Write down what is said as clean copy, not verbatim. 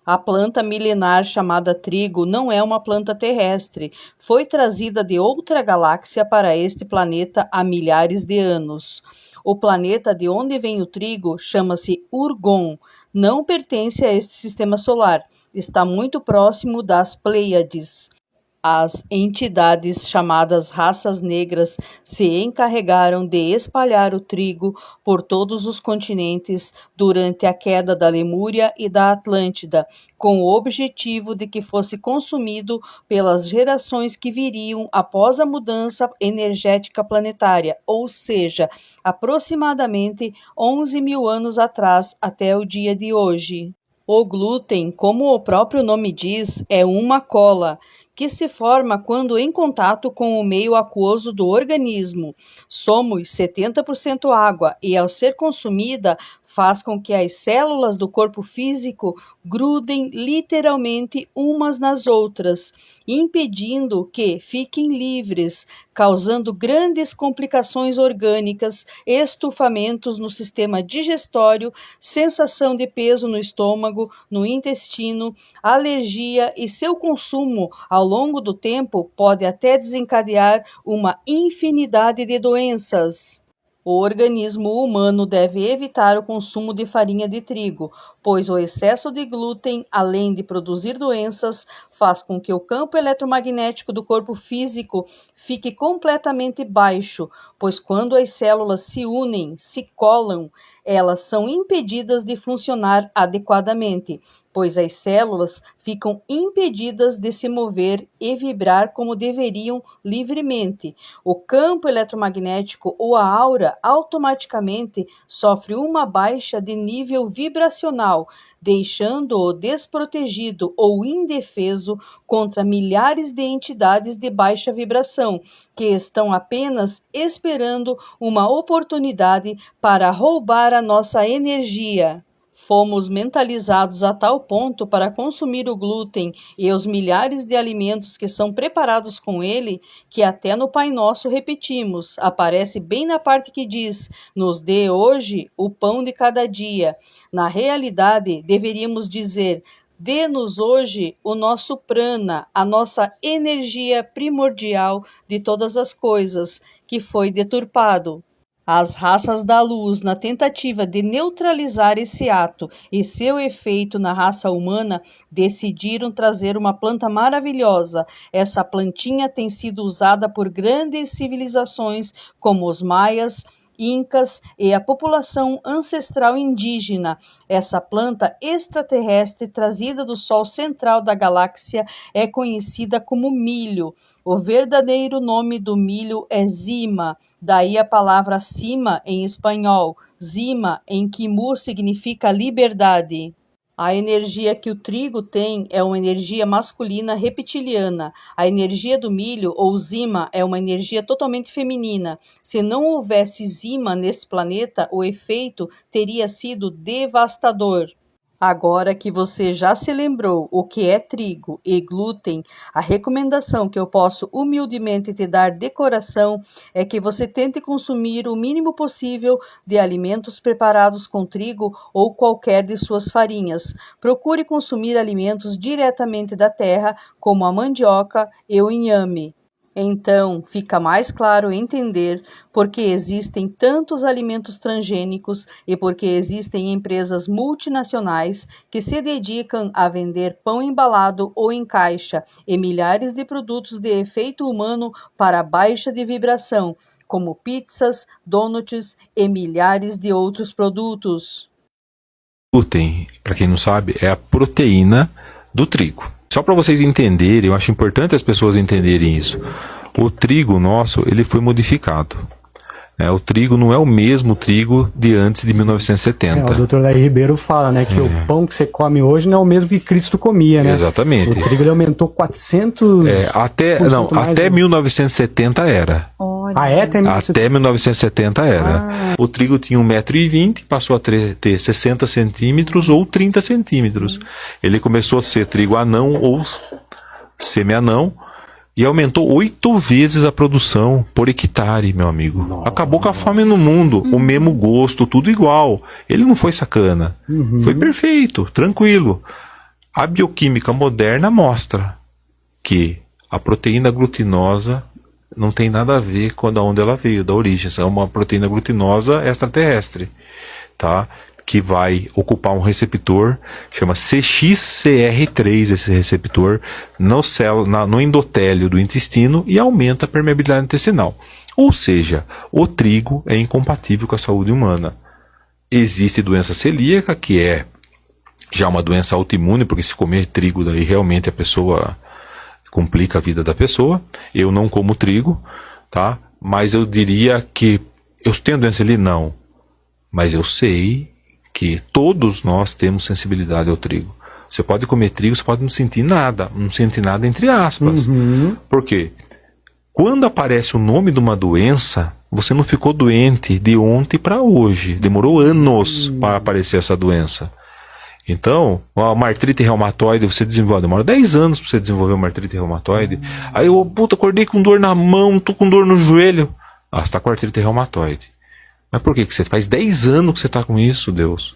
A planta milenar chamada trigo não é uma planta terrestre. Foi trazida de outra galáxia para este planeta há milhares de anos. O planeta de onde vem o trigo chama-se Urgon. Não pertence a este sistema solar. Está muito próximo das Pleiades. As entidades chamadas raças negras se encarregaram de espalhar o trigo por todos os continentes durante a queda da Lemúria e da Atlântida, com o objetivo de que fosse consumido pelas gerações que viriam após a mudança energética planetária, ou seja, aproximadamente 11 mil anos atrás até o dia de hoje. O glúten, como o próprio nome diz, é uma cola que se forma quando em contato com o meio aquoso do organismo. Somos 70% água e, ao ser consumida, faz com que as células do corpo físico grudem literalmente umas nas outras, impedindo que fiquem livres, causando grandes complicações orgânicas, estufamentos no sistema digestório, sensação de peso no estômago, no intestino, alergia, e seu consumo ao longo do tempo pode até desencadear uma infinidade de doenças. O organismo humano deve evitar o consumo de farinha de trigo, pois o excesso de glúten, além de produzir doenças, faz com que o campo eletromagnético do corpo físico fique completamente baixo, pois quando as células se unem, se colam, elas são impedidas de funcionar adequadamente, pois as células ficam impedidas de se mover e vibrar como deveriam livremente. O campo eletromagnético ou a aura automaticamente sofre uma baixa de nível vibracional, deixando-o desprotegido ou indefeso contra milhares de entidades de baixa vibração, que estão apenas esperando uma oportunidade para roubar a nossa energia. Fomos mentalizados a tal ponto para consumir o glúten e os milhares de alimentos que são preparados com ele, que até no Pai Nosso repetimos, aparece bem na parte que diz: nos dê hoje o pão de cada dia. Na realidade, deveríamos dizer: dê-nos hoje o nosso prana, a nossa energia primordial de todas as coisas, que foi deturpado. As raças da luz, na tentativa de neutralizar esse ato e seu efeito na raça humana, decidiram trazer uma planta maravilhosa. Essa plantinha tem sido usada por grandes civilizações como os maias, incas e a população ancestral indígena. Essa planta extraterrestre trazida do Sol central da galáxia é conhecida como milho. O verdadeiro nome do milho é zima, daí a palavra cima em espanhol. Zima em Quimú significa liberdade. A energia que o trigo tem é uma energia masculina reptiliana. A energia do milho, ou zima, é uma energia totalmente feminina. Se não houvesse zima nesse planeta, o efeito teria sido devastador. Agora que você já se lembrou o que é trigo e glúten, a recomendação que eu posso humildemente te dar de coração é que você tente consumir o mínimo possível de alimentos preparados com trigo ou qualquer de suas farinhas. Procure consumir alimentos diretamente da terra, como a mandioca e o inhame. Então, fica mais claro entender por que existem tantos alimentos transgênicos e por que existem empresas multinacionais que se dedicam a vender pão embalado ou em caixa e milhares de produtos de efeito humano para baixa de vibração, como pizzas, donuts e milhares de outros produtos. Glúten, para quem não sabe, é a proteína do trigo. Só para vocês entenderem, eu acho importante as pessoas entenderem isso. O trigo nosso, ele foi modificado. O trigo não é o mesmo trigo de antes de 1970. O Dr. Larry Ribeiro fala, né, que o pão que você come hoje não é o mesmo que Cristo comia, né? Exatamente. O trigo ele aumentou 400%. Até 1970 era. Até 1970 era. O trigo tinha 1,20 m, passou a ter 60 centímetros ou 30 centímetros. Ele começou a ser trigo anão ou semi-anão e aumentou 8 vezes a produção por hectare, meu amigo. Nossa. Acabou com a fome no mundo. O mesmo gosto, tudo igual. Ele não foi sacana. Foi perfeito, tranquilo. A bioquímica moderna mostra que a proteína glutinosa não tem nada a ver com de onde ela veio, da origem. É uma proteína glutinosa extraterrestre, tá? Que vai ocupar um receptor, chama CXCR3, esse receptor, no endotélio do intestino e aumenta a permeabilidade intestinal. Ou seja, o trigo é incompatível com a saúde humana. Existe doença celíaca, que é já uma doença autoimune, porque se comer trigo daí realmente a pessoa complica a vida da pessoa. Eu não como trigo, tá? Mas eu diria que eu tenho doença celíaca? Não. Mas eu sei que todos nós temos sensibilidade ao trigo. Você pode comer trigo, você pode não sentir nada entre aspas. Por quê? Quando aparece o nome de uma doença, você não ficou doente de ontem para hoje. Demorou anos para aparecer essa doença. Então, uma artrite reumatoide, você desenvolve, demora 10 anos para você desenvolver uma artrite reumatoide. Aí eu, acordei com dor na mão, tô com dor no joelho. Ah, você tá com artrite reumatoide. Mas por quê? Que você faz 10 anos que você tá com isso, Deus?